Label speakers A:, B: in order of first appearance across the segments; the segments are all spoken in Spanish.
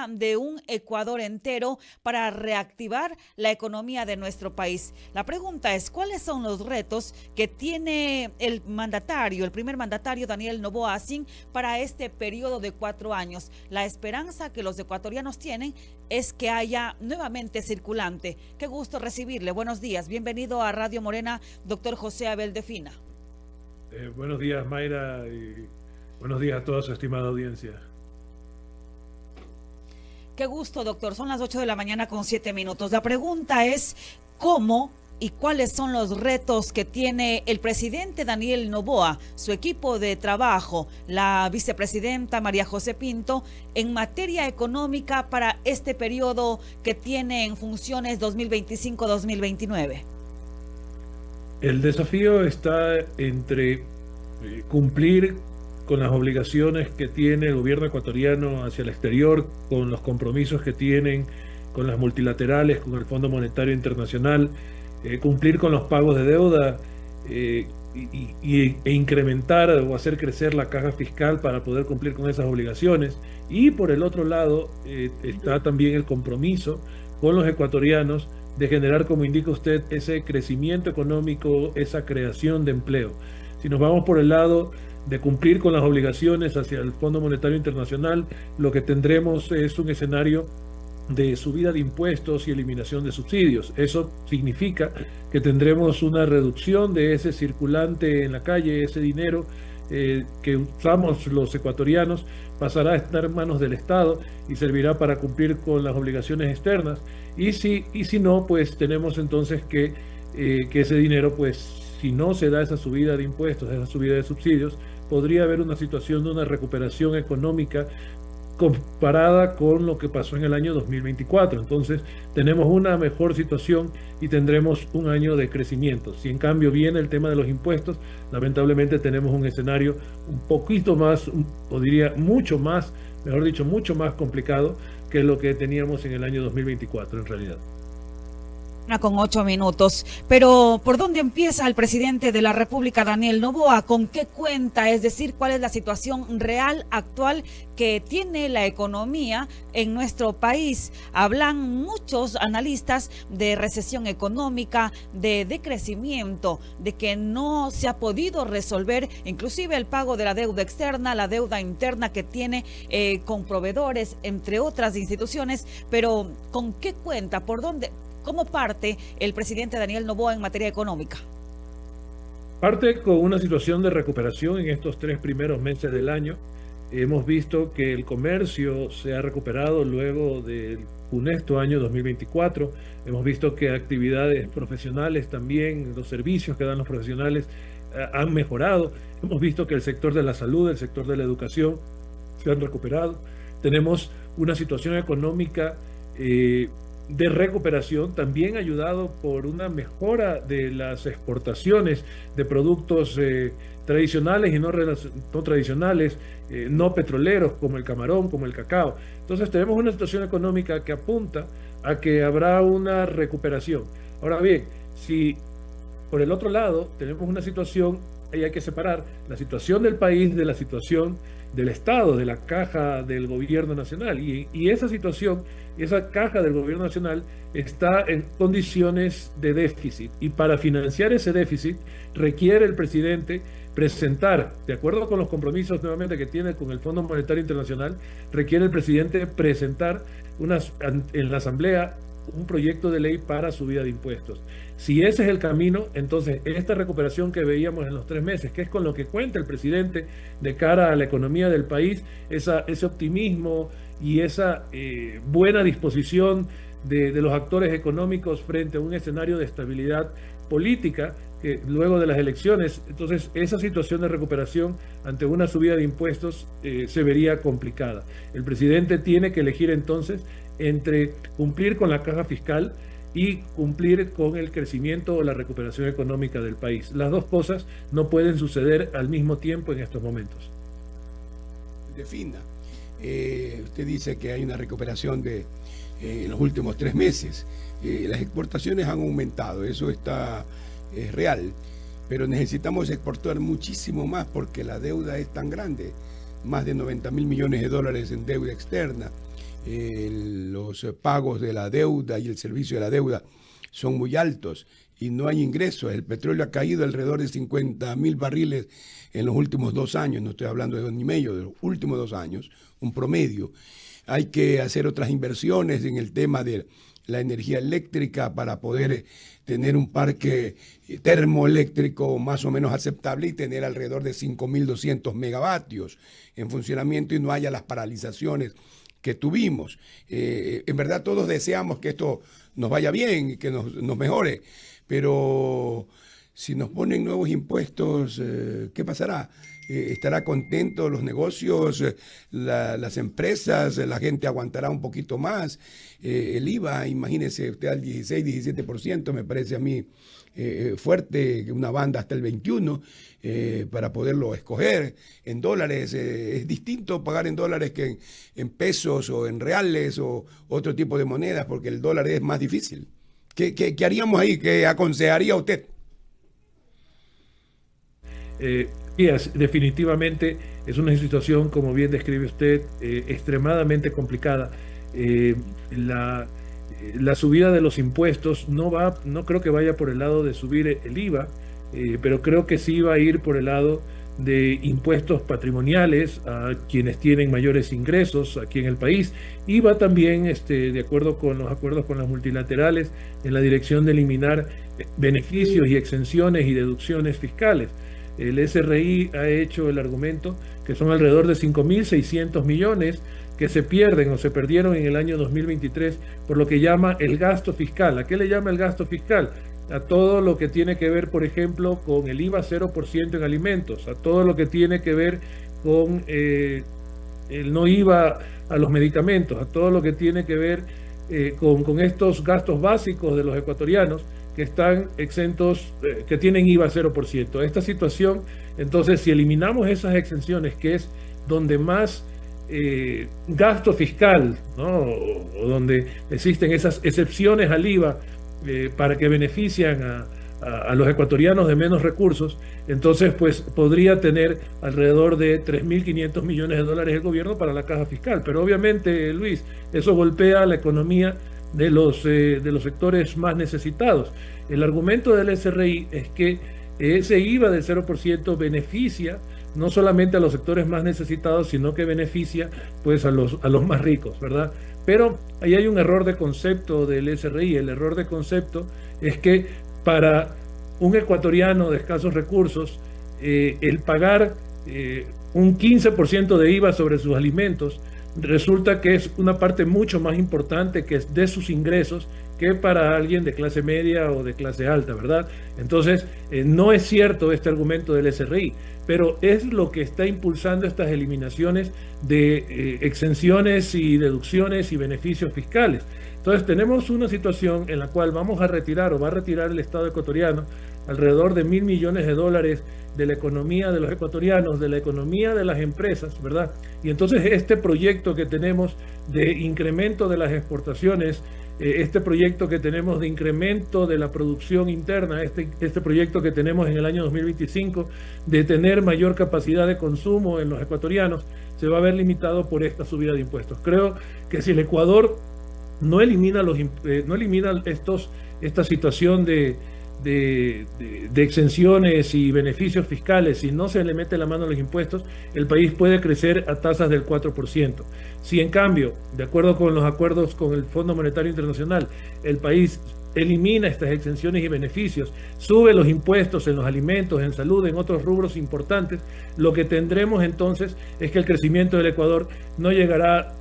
A: tarea de un Ecuador entero para reactivar la economía de nuestro país. La pregunta es, ¿cuáles son los retos que tiene el primer mandatario Daniel Noboa Sin para este periodo de 4 años? La esperanza que los ecuatorianos tienen es que haya nuevamente circulante. Qué gusto recibirle. Buenos días. Bienvenido a Radio Morena, doctor José Abel de Fina.
B: Buenos días, Mayra, y buenos días a toda su estimada audiencia.
A: Qué gusto, doctor. Son las 8 de la mañana con 7 minutos. La pregunta es, ¿cómo y cuáles son los retos que tiene el presidente Daniel Noboa, su equipo de trabajo, la vicepresidenta María José Pinto, en materia económica para este periodo que tiene en funciones 2025-2029?
B: El desafío está entre cumplir con las obligaciones que tiene el gobierno ecuatoriano hacia el exterior, con los compromisos que tienen con las multilaterales, con el Fondo Monetario Internacional, cumplir con los pagos de deuda e incrementar o hacer crecer la caja fiscal para poder cumplir con esas obligaciones. Y por el otro lado está también el compromiso con los ecuatorianos de generar, como indica usted, ese crecimiento económico, esa creación de empleo. Si nos vamos por el lado de cumplir con las obligaciones hacia el Fondo Monetario Internacional, lo que tendremos es un escenario de subida de impuestos y eliminación de subsidios. Eso significa que tendremos una reducción de ese circulante en la calle, ese dinero que usamos los ecuatorianos pasará a estar en manos del Estado y servirá para cumplir con las obligaciones externas. Y si no, pues tenemos entonces que ese dinero, pues si no se da esa subida de impuestos, esa subida de subsidios, podría haber una situación de una recuperación económica comparada con lo que pasó en el año 2024. Entonces tenemos una mejor situación y tendremos un año de crecimiento. Si en cambio viene el tema de los impuestos, lamentablemente tenemos un escenario un poquito más, o diría mucho más, mejor dicho, mucho más complicado que lo que teníamos en el año 2024 en realidad.
A: Con 8 minutos, pero ¿por dónde empieza el presidente de la República, Daniel Noboa? ¿Con qué cuenta? Es decir, ¿cuál es la situación real, actual que tiene la economía en nuestro país? Hablan muchos analistas de recesión económica, de decrecimiento, de que no se ha podido resolver inclusive el pago de la deuda externa, la deuda interna que tiene con proveedores, entre otras instituciones, pero ¿con qué cuenta? ¿Por dónde? ¿Cómo parte el presidente Daniel Noboa en materia económica?
B: Parte con una situación de recuperación en estos 3 primeros meses del año. Hemos visto que el comercio se ha recuperado luego del funesto año 2024. Hemos visto que actividades profesionales también, los servicios que dan los profesionales han mejorado. Hemos visto que el sector de la salud, el sector de la educación se han recuperado. Tenemos una situación económica de recuperación, también ayudado por una mejora de las exportaciones de productos tradicionales y no tradicionales, no petroleros, como el camarón, como el cacao. Entonces tenemos una situación económica que apunta a que habrá una recuperación. Ahora bien, si por el otro lado tenemos una situación, ahí hay que separar la situación del país de la situación del Estado, de la caja del gobierno nacional. Y esa situación, esa caja del gobierno nacional está en condiciones de déficit. Y para financiar ese déficit requiere el presidente presentar, de acuerdo con los compromisos nuevamente que tiene con el Fondo Monetario Internacional, requiere el presidente presentar en la Asamblea un proyecto de ley para subida de impuestos. Si ese es el camino, entonces esta recuperación que veíamos en los 3 meses, que es con lo que cuenta el presidente de cara a la economía del país, ese optimismo y esa buena disposición de los actores económicos frente a un escenario de estabilidad política luego de las elecciones, entonces esa situación de recuperación ante una subida de impuestos se vería complicada. El presidente tiene que elegir entonces entre cumplir con la caja fiscal y cumplir con el crecimiento o la recuperación económica del país. Las dos cosas no pueden suceder al mismo tiempo en estos momentos.
C: Defina. Usted dice que hay una recuperación de en los últimos 3 meses. Las exportaciones han aumentado, eso es real, pero necesitamos exportar muchísimo más porque la deuda es tan grande, más de 90.000 millones de dólares en deuda externa. los pagos de la deuda y el servicio de la deuda son muy altos y no hay ingresos. El petróleo ha caído alrededor de 50.000 barriles en los últimos 2 años, no estoy hablando de 2 años y medio, de los últimos 2 años, un promedio. Hay que hacer otras inversiones en el tema de la energía eléctrica para poder tener un parque termoeléctrico más o menos aceptable y tener alrededor de 5.200 megavatios en funcionamiento y no haya las paralizaciones que tuvimos. En verdad todos deseamos que esto nos vaya bien y que nos mejore, pero si nos ponen nuevos impuestos, ¿qué pasará? ¿Estará contento los negocios, las empresas, la gente aguantará un poquito más? El IVA, imagínese usted al 16-17%, me parece a mí fuerte, una banda hasta el 21%, para poderlo escoger en dólares. Es distinto pagar en dólares que en pesos o en reales o otro tipo de monedas, porque el dólar es más difícil. ¿Qué haríamos ahí? ¿Qué aconsejaría usted?
B: Definitivamente es una situación, como bien describe usted, extremadamente complicada. La subida de los impuestos no creo que vaya por el lado de subir el IVA, pero creo que sí va a ir por el lado de impuestos patrimoniales a quienes tienen mayores ingresos aquí en el país, y va también, de acuerdo con los acuerdos con las multilaterales, en la dirección de eliminar beneficios y exenciones y deducciones fiscales. El SRI ha hecho el argumento que son alrededor de 5.600 millones que se pierden o se perdieron en el año 2023 por lo que llama el gasto fiscal. ¿A qué le llama el gasto fiscal? A todo lo que tiene que ver, por ejemplo, con el IVA 0% en alimentos, a todo lo que tiene que ver con el no IVA a los medicamentos, a todo lo que tiene que ver con estos gastos básicos de los ecuatorianos que están exentos, que tienen IVA 0%. Esta situación, entonces, si eliminamos esas exenciones, que es donde más gasto fiscal, ¿no? o donde existen esas excepciones al IVA para que benefician a los ecuatorianos de menos recursos, entonces pues podría tener alrededor de 3.500 millones de dólares el gobierno para la caja fiscal. Pero obviamente, Luis, eso golpea la economía de los sectores más necesitados. El argumento del SRI es que ese IVA del 0% beneficia no solamente a los sectores más necesitados, sino que beneficia pues a los más ricos, ¿verdad? Pero ahí hay un error de concepto del SRI. El error de concepto es que para un ecuatoriano de escasos recursos, el pagar un 15% de IVA sobre sus alimentos resulta que es una parte mucho más importante que es de sus ingresos que para alguien de clase media o de clase alta, ¿verdad? Entonces, no es cierto este argumento del SRI, pero es lo que está impulsando estas eliminaciones de exenciones y deducciones y beneficios fiscales. Entonces, tenemos una situación en la cual vamos a retirar o va a retirar el Estado ecuatoriano alrededor de 1.000 millones de dólares de la economía de los ecuatorianos, de la economía de las empresas, ¿verdad? Y entonces este proyecto que tenemos de incremento de las exportaciones, este proyecto que tenemos de incremento de la producción interna, este proyecto que tenemos en el año 2025 de tener mayor capacidad de consumo en los ecuatorianos, se va a ver limitado por esta subida de impuestos. Creo que si el Ecuador no elimina esta situación de exenciones y beneficios fiscales, si no se le mete la mano a los impuestos, el país puede crecer a tasas del 4%. Si en cambio, de acuerdo con los acuerdos con el Fondo Monetario Internacional, el país elimina estas exenciones y beneficios, sube los impuestos en los alimentos, en salud, en otros rubros importantes, lo que tendremos entonces es que el crecimiento del Ecuador no llegará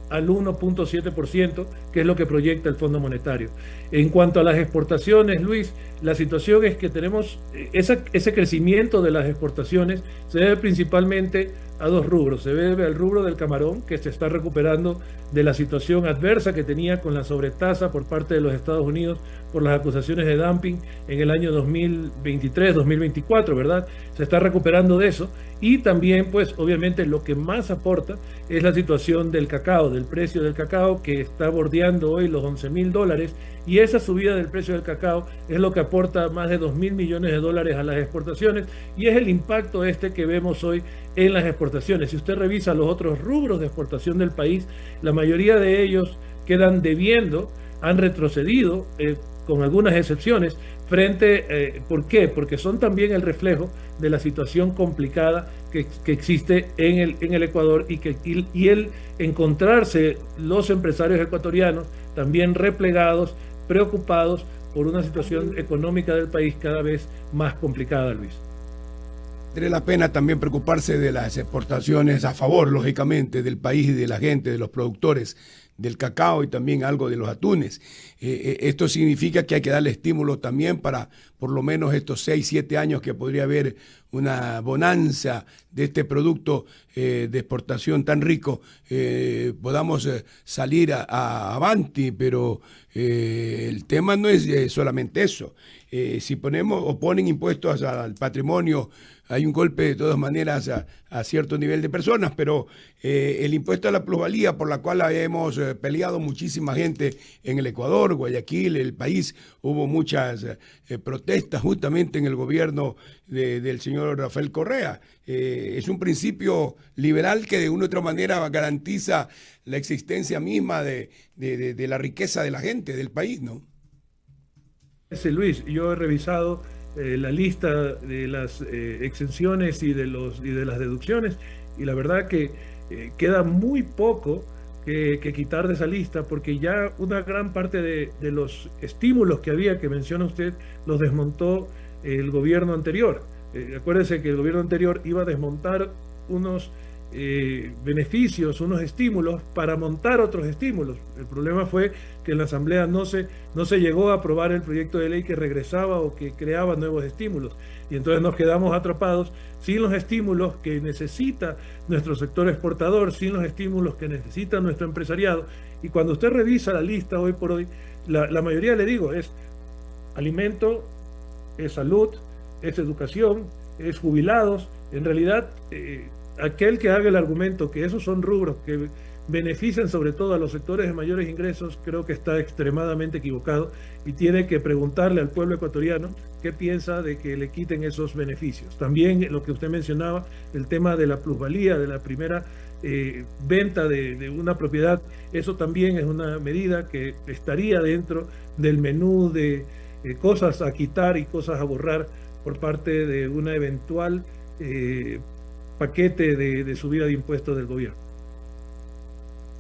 B: al 1.7%, que es lo que proyecta el Fondo Monetario. En cuanto a las exportaciones, Luis, la situación es que tenemos ese crecimiento de las exportaciones se debe principalmente a dos rubros. Se debe al rubro del camarón, que se está recuperando de la situación adversa que tenía con la sobretasa por parte de los Estados Unidos por las acusaciones de dumping en el año 2023-2024, ¿verdad? Se está recuperando de eso. Y también, pues, obviamente, lo que más aporta es la situación del cacao, del precio del cacao, que está bordeando hoy los $11.000, y esa subida del precio del cacao es lo que aporta más de 2.000 millones de dólares a las exportaciones, y es el impacto que vemos hoy en las exportaciones. Si usted revisa los otros rubros de exportación del país, la mayoría de ellos quedan debiendo, han retrocedido, con algunas excepciones, ¿por qué? Porque son también el reflejo de la situación complicada que existe en el Ecuador y el encontrarse los empresarios ecuatorianos también replegados, preocupados por una situación económica del país cada vez más complicada, Luis.
C: Vale la pena también preocuparse de las exportaciones a favor, lógicamente, del país y de la gente, de los productores del cacao y también algo de los atunes. Esto significa que hay que darle estímulo también para por lo menos estos 6, 7 años que podría haber una bonanza de este producto de exportación tan rico, podamos salir avanti, pero el tema no es solamente eso. Si ponemos o ponen impuestos al patrimonio, hay un golpe de todas maneras a cierto nivel de personas, pero el impuesto a la plusvalía, por la cual hemos peleado muchísima gente en el Ecuador, Guayaquil, el país, hubo muchas protestas justamente en el gobierno del señor Rafael Correa. Es un principio liberal que de una u otra manera garantiza la existencia misma de la riqueza de la gente, del país, ¿no?
B: Sí, Luis, yo he revisado la lista de las exenciones y de las deducciones, y la verdad que queda muy poco que quitar de esa lista, porque ya una gran parte de los estímulos que había, que menciona usted, los desmontó el gobierno anterior. Acuérdense que el gobierno anterior iba a desmontar unos beneficios, unos estímulos para montar otros estímulos. El problema fue que en la Asamblea no se llegó a aprobar el proyecto de ley que regresaba o que creaba nuevos estímulos, y entonces nos quedamos atrapados sin los estímulos que necesita nuestro sector exportador, sin los estímulos que necesita nuestro empresariado. Y cuando usted revisa la lista hoy por hoy, la mayoría, le digo, es alimento, es salud, es educación, es jubilados. En realidad, aquel que haga el argumento que esos son rubros que benefician sobre todo a los sectores de mayores ingresos, creo que está extremadamente equivocado y tiene que preguntarle al pueblo ecuatoriano qué piensa de que le quiten esos beneficios. También lo que usted mencionaba, el tema de la plusvalía, de la primera venta de una propiedad, eso también es una medida que estaría dentro del menú de cosas a quitar y cosas a borrar por parte de una eventual paquete de subida de impuestos del gobierno.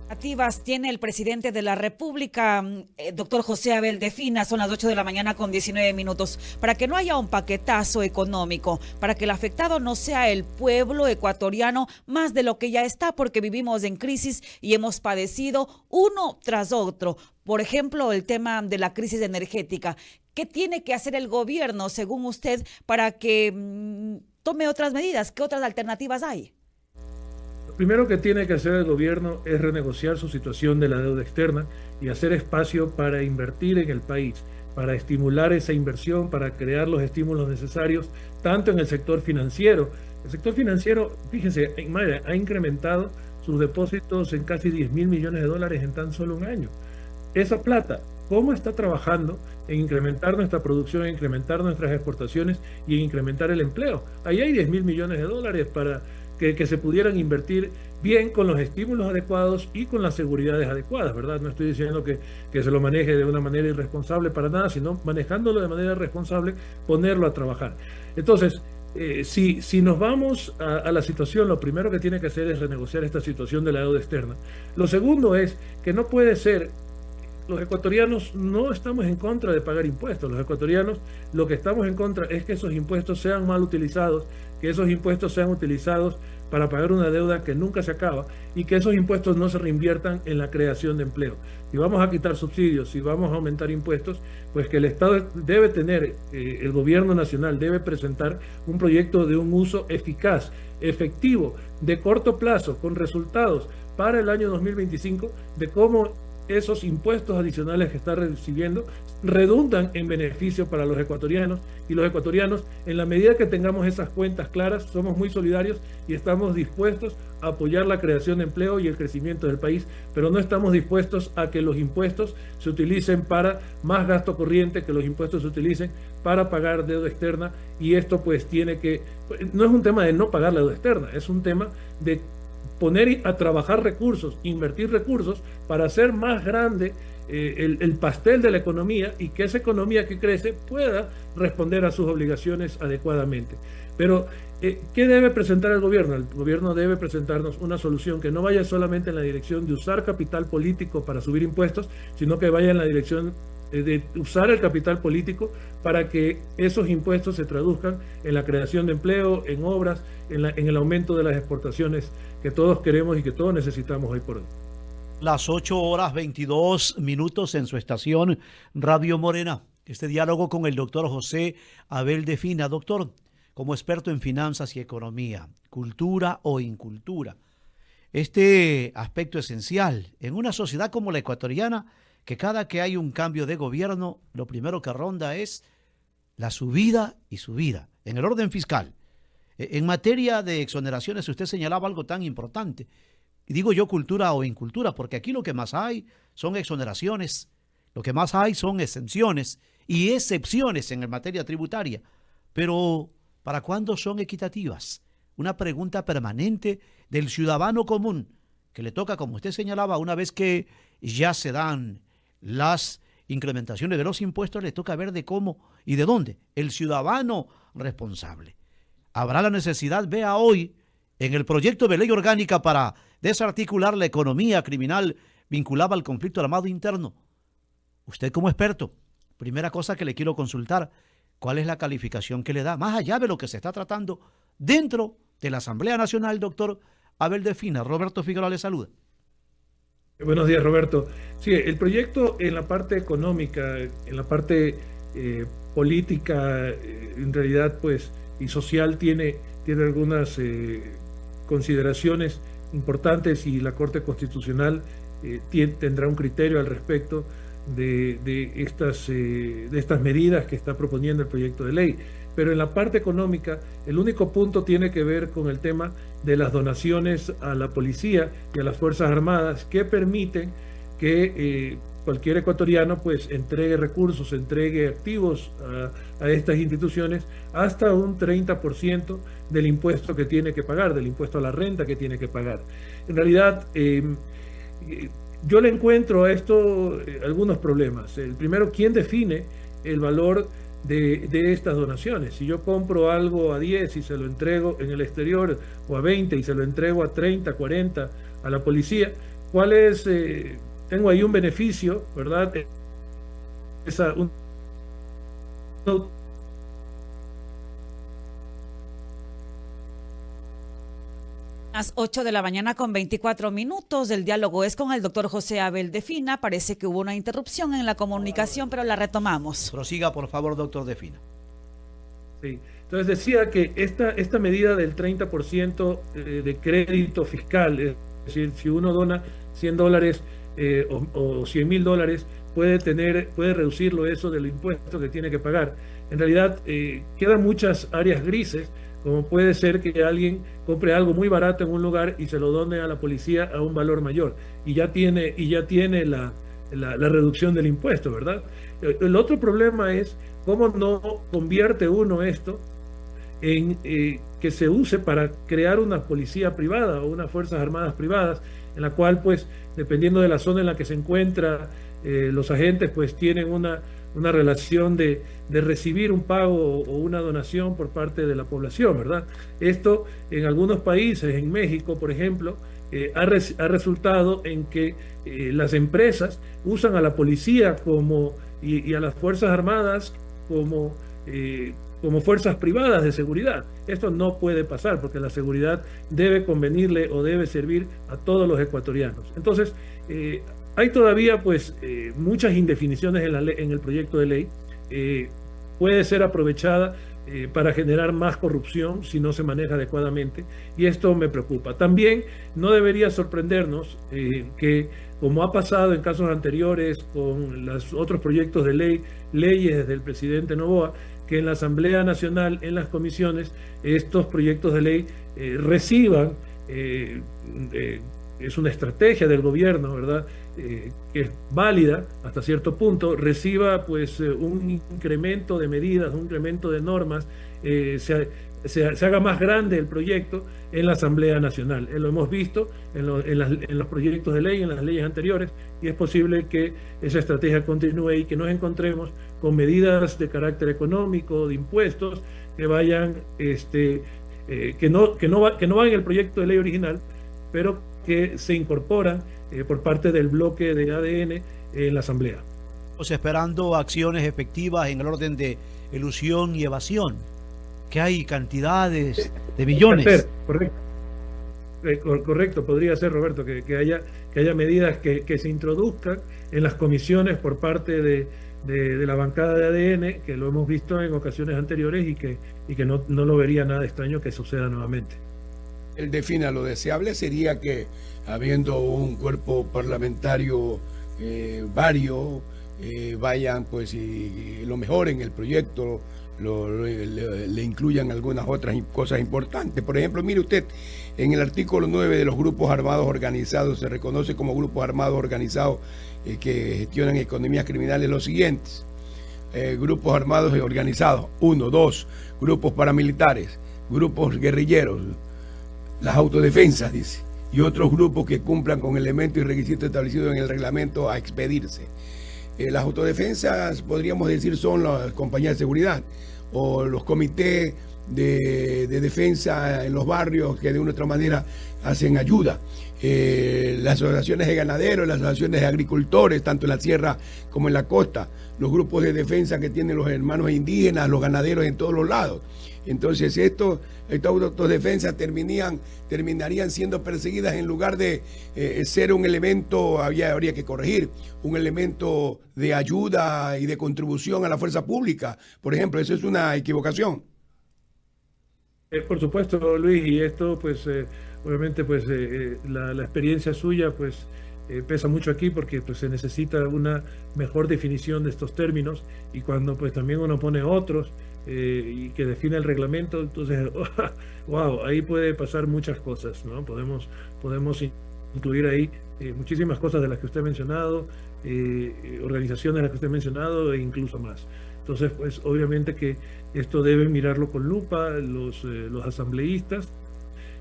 A: Activas tiene el presidente de la República, doctor José Abel de Fina. Son las 8 de la mañana con 19 minutos. Para que no haya un paquetazo económico, para que el afectado no sea el pueblo ecuatoriano más de lo que ya está, porque vivimos en crisis y hemos padecido uno tras otro. Por ejemplo, el tema de la crisis energética. ¿Qué tiene que hacer el gobierno, según usted, para que tome otras medidas? ¿Qué otras alternativas hay?
B: Lo primero que tiene que hacer el gobierno es renegociar su situación de la deuda externa y hacer espacio para invertir en el país, para estimular esa inversión, para crear los estímulos necesarios, tanto en el sector financiero. El sector financiero, fíjense, ha incrementado sus depósitos en casi 10.000 millones de dólares en tan solo un año. Esa plata, ¿cómo está trabajando en incrementar nuestra producción, en incrementar nuestras exportaciones y en incrementar el empleo? Ahí hay 10.000 millones de dólares para que se pudieran invertir bien, con los estímulos adecuados y con las seguridades adecuadas, ¿verdad? No estoy diciendo que se lo maneje de una manera irresponsable para nada, sino manejándolo de manera responsable, ponerlo a trabajar. Entonces, si nos vamos a la situación, lo primero que tiene que hacer es renegociar esta situación de la deuda externa. Lo segundo es que no puede ser. Los ecuatorianos no estamos en contra de pagar impuestos. Los ecuatorianos lo que estamos en contra es que esos impuestos sean mal utilizados, que esos impuestos sean utilizados para pagar una deuda que nunca se acaba y que esos impuestos no se reinviertan en la creación de empleo. Si vamos a quitar subsidios, si vamos a aumentar impuestos, pues que el Estado debe tener, el gobierno nacional debe presentar un proyecto de un uso eficaz, efectivo, de corto plazo, con resultados para el año 2025, de cómo esos impuestos adicionales que está recibiendo redundan en beneficio para los ecuatorianos, y los ecuatorianos, en la medida que tengamos esas cuentas claras, somos muy solidarios y estamos dispuestos a apoyar la creación de empleo y el crecimiento del país, pero no estamos dispuestos a que los impuestos se utilicen para más gasto corriente, que los impuestos se utilicen para pagar deuda externa, y esto pues tiene que, no es un tema de no pagar la deuda externa, es un tema de poner a trabajar recursos, invertir recursos para hacer más grande el pastel de la economía, y que esa economía que crece pueda responder a sus obligaciones adecuadamente. Pero, ¿qué debe presentar el gobierno? El gobierno debe presentarnos una solución que no vaya solamente en la dirección de usar capital político para subir impuestos, sino que vaya en la dirección de usar el capital político para que esos impuestos se traduzcan en la creación de empleo, en obras, en el aumento de las exportaciones que todos queremos y que todos necesitamos hoy por hoy.
D: Las 8:22 en su estación Radio Morena. Este diálogo con el doctor José Abel de Fina. Doctor, como experto en finanzas y economía, cultura o incultura, este aspecto esencial en una sociedad como la ecuatoriana, que cada que hay un cambio de gobierno, lo primero que ronda es la subida y subida en el orden fiscal. En materia de exoneraciones, usted señalaba algo tan importante. Y digo yo cultura o incultura, porque aquí lo que más hay son exoneraciones, lo que más hay son exenciones y excepciones en materia tributaria. Pero, ¿para cuándo son equitativas? Una pregunta permanente del ciudadano común, que le toca, como usted señalaba, una vez que ya se dan las incrementaciones de los impuestos, le toca ver de cómo y de dónde. El ciudadano responsable. Habrá la necesidad, vea hoy, en el proyecto de ley orgánica para desarticular la economía criminal vinculada al conflicto armado interno. Usted como experto, primera cosa que le quiero consultar, ¿cuál es la calificación que le da, más allá de lo que se está tratando dentro de la Asamblea Nacional, doctor Abel de Fina? Roberto Figueroa le saluda.
B: Buenos días, Roberto. Sí, el proyecto en la parte económica, en la parte política, en realidad, pues, y social, tiene algunas consideraciones importantes, y la Corte Constitucional tendrá un criterio al respecto de estas medidas que está proponiendo el proyecto de ley. Pero en la parte económica, el único punto tiene que ver con el tema de las donaciones a la policía y a las Fuerzas Armadas, que permiten que cualquier ecuatoriano pues entregue recursos, entregue activos a estas instituciones hasta un 30% del impuesto que tiene que pagar, del impuesto a la renta que tiene que pagar. En realidad, yo le encuentro a esto algunos problemas. El primero, ¿quién define el valor de estas donaciones? Si yo compro algo a 10 y se lo entrego en el exterior, o a 20 y se lo entrego a 30, 40 a la policía, ¿cuál es? Tengo ahí un beneficio, ¿verdad?
A: Las 8:24 a.m. El diálogo es con el doctor José Abel de Fina. Parece que hubo una interrupción en la comunicación, pero la retomamos.
D: Prosiga, por favor, doctor de Fina.
B: Sí. Entonces decía que esta medida del 30% de crédito fiscal, es decir, si uno dona $100 o $100,000, puede reducirlo eso del impuesto que tiene que pagar. En realidad quedan muchas áreas grises, como puede ser que alguien compre algo muy barato en un lugar y se lo done a la policía a un valor mayor, y ya tiene la reducción del impuesto, ¿verdad? El otro problema es cómo no convierte uno esto en que se use para crear una policía privada o unas Fuerzas Armadas privadas, en la cual, pues, dependiendo de la zona en la que se encuentra, los agentes pues tienen una relación de recibir un pago o una donación por parte de la población, ¿verdad? Esto en algunos países, en México, por ejemplo, ha resultado en que las empresas usan a la policía y a las Fuerzas Armadas como fuerzas privadas de seguridad. Esto no puede pasar, porque la seguridad debe convenirle o debe servir a todos los ecuatorianos. Entonces, hay todavía pues muchas indefiniciones en el proyecto de ley. Puede ser aprovechada para generar más corrupción si no se maneja adecuadamente, y esto me preocupa. También no debería sorprendernos que, como ha pasado en casos anteriores con los otros proyectos de leyes del presidente Noboa, que en la Asamblea Nacional, en las comisiones, estos proyectos de ley reciban, es una estrategia del gobierno, ¿verdad?, que es válida hasta cierto punto, reciba pues un incremento de medidas, un incremento de normas, se haga más grande el proyecto en la Asamblea Nacional. Lo hemos visto en los proyectos de ley, en las leyes anteriores, y es posible que esa estrategia continúe y que nos encontremos con medidas de carácter económico, de impuestos, que vayan, que no van en el proyecto de ley original, pero que se incorporan por parte del bloque de ADN en la Asamblea.
D: Estamos esperando acciones efectivas en el orden de elusión y evasión, que hay cantidades de millones.
B: Correcto. Correcto, podría ser, Roberto, que haya medidas que se introduzcan en las comisiones por parte de la bancada de ADN, que lo hemos visto en ocasiones anteriores y que no lo vería nada extraño que suceda nuevamente.
C: Él defina lo deseable sería que, habiendo un cuerpo parlamentario vario, vayan pues y lo mejoren el proyecto, le incluyan algunas otras cosas importantes. Por ejemplo, mire usted, en el artículo 9 de los grupos armados organizados se reconoce como grupos armados organizados que gestionan economías criminales los siguientes: grupos armados organizados, 1, 2, grupos paramilitares, grupos guerrilleros, las autodefensas, dice, y otros grupos que cumplan con elementos y requisitos establecidos en el reglamento a expedirse. Las autodefensas, podríamos decir, son las compañías de seguridad o los comités de defensa en los barrios que de una u otra manera hacen ayuda. Las asociaciones de ganaderos, las asociaciones de agricultores, tanto en la sierra como en la costa, los grupos de defensa que tienen los hermanos indígenas, los ganaderos en todos los lados. Entonces estas autodefensas terminarían siendo perseguidas en lugar de ser un elemento, habría que corregir, un elemento de ayuda y de contribución a la fuerza pública. Por ejemplo, eso es una equivocación.
B: Por supuesto, Luis, y esto pues obviamente pues la experiencia suya pues pesa mucho aquí, porque pues se necesita una mejor definición de estos términos, y cuando pues también uno pone otros y que define el reglamento, entonces wow, ahí puede pasar muchas cosas, ¿no? Podemos incluir ahí muchísimas cosas de las que usted ha mencionado, organizaciones de las que usted ha mencionado, e incluso más. Entonces pues obviamente que esto deben mirarlo con lupa los asambleístas,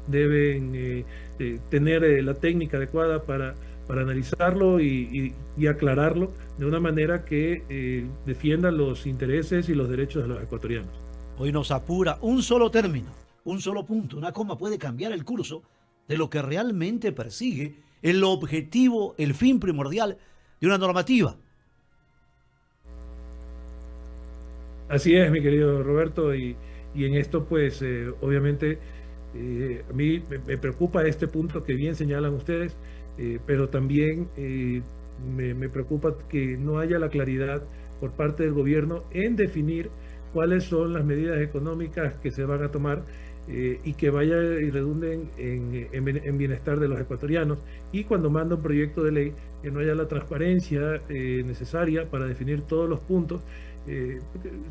B: deben tener la técnica adecuada para analizarlo y aclararlo de una manera que defienda los intereses y los derechos de los ecuatorianos.
D: Hoy nos apura un solo término, un solo punto, una coma puede cambiar el curso de lo que realmente persigue el objetivo, el fin primordial de una normativa.
B: Así es, mi querido Roberto, y en esto pues obviamente a mí me preocupa este punto que bien señalan ustedes, pero también me preocupa que no haya la claridad por parte del gobierno en definir cuáles son las medidas económicas que se van a tomar y que vaya y redunden en bienestar de los ecuatorianos, y cuando manda un proyecto de ley que no haya la transparencia necesaria para definir todos los puntos.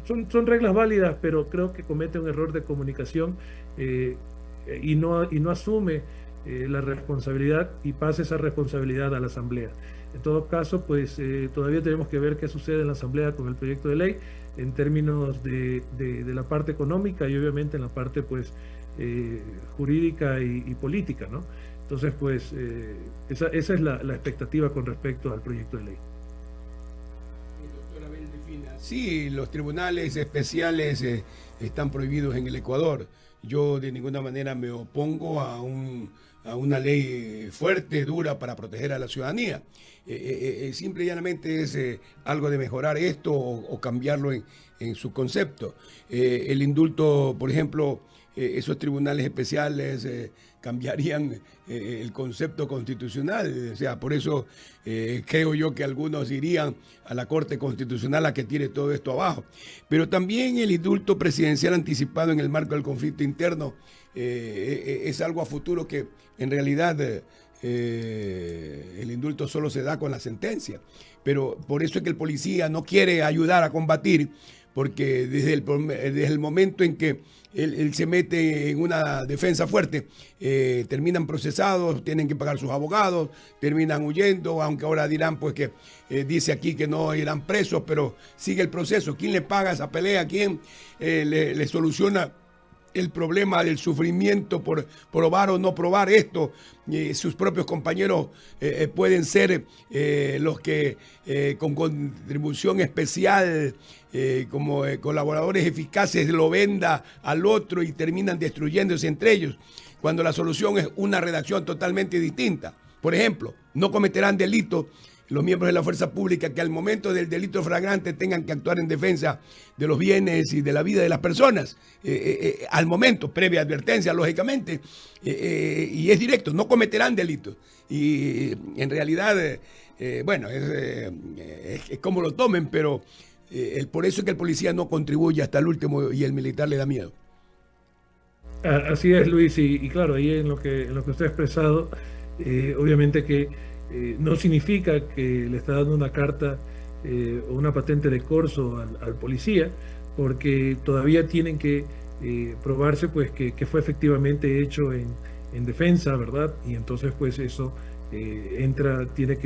B: Son reglas válidas, pero creo que comete un error de comunicación y no asume la responsabilidad y pasa esa responsabilidad a la Asamblea. En todo caso, pues todavía tenemos que ver qué sucede en la Asamblea con el proyecto de ley en términos de la parte económica y obviamente en la parte pues jurídica y política, ¿no? Entonces, pues esa es la expectativa con respecto al proyecto de ley.
C: Sí, los tribunales especiales están prohibidos en el Ecuador. Yo de ninguna manera me opongo a una ley fuerte, dura, para proteger a la ciudadanía. Simple y llanamente es algo de mejorar esto o cambiarlo en su concepto. El indulto, por ejemplo, esos tribunales especiales cambiarían el concepto constitucional. O sea, por eso creo yo que algunos irían a la Corte Constitucional a que tire todo esto abajo. Pero también el indulto presidencial anticipado en el marco del conflicto interno es algo a futuro que en realidad el indulto solo se da con la sentencia. Pero por eso es que el policía no quiere ayudar a combatir, porque desde el momento en que él se mete en una defensa fuerte, terminan procesados, tienen que pagar sus abogados, terminan huyendo, aunque ahora dirán pues que dice aquí que no irán presos, pero sigue el proceso. ¿Quién le paga esa pelea? ¿Quién le soluciona el problema del sufrimiento por probar o no probar esto? Sus propios compañeros pueden ser los que con contribución especial, como colaboradores eficaces, lo venda al otro y terminan destruyéndose entre ellos, cuando la solución es una redacción totalmente distinta. Por ejemplo, no cometerán delito los miembros de la fuerza pública que al momento del delito flagrante tengan que actuar en defensa de los bienes y de la vida de las personas, al momento, previa advertencia, lógicamente, y es directo, no cometerán delitos. Y en realidad, bueno, es como lo tomen, pero por eso es que el policía no contribuye hasta el último y el militar le da miedo.
B: Así es, Luis, y claro, ahí en lo que usted ha expresado, obviamente que no significa que le está dando una carta o una patente de corso al policía, porque todavía tienen que probarse pues que fue efectivamente hecho en defensa, ¿verdad? Y entonces pues eso tiene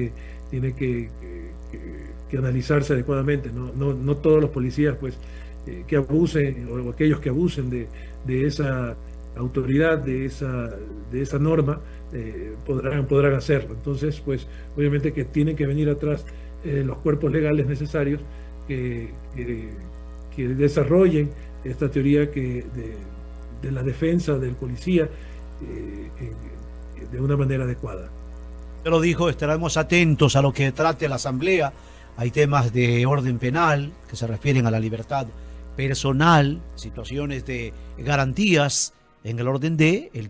B: que analizarse adecuadamente. No todos los policías pues que abusen, o aquellos que abusen de esa autoridad, de esa norma, podrán hacerlo. Entonces, pues, obviamente que tienen que venir atrás los cuerpos legales necesarios que desarrollen esta teoría de la defensa del policía de una manera adecuada.
D: Te lo dijo, estaremos atentos a lo que trate la Asamblea. Hay temas de orden penal que se refieren a la libertad personal, situaciones de garantías en el orden de el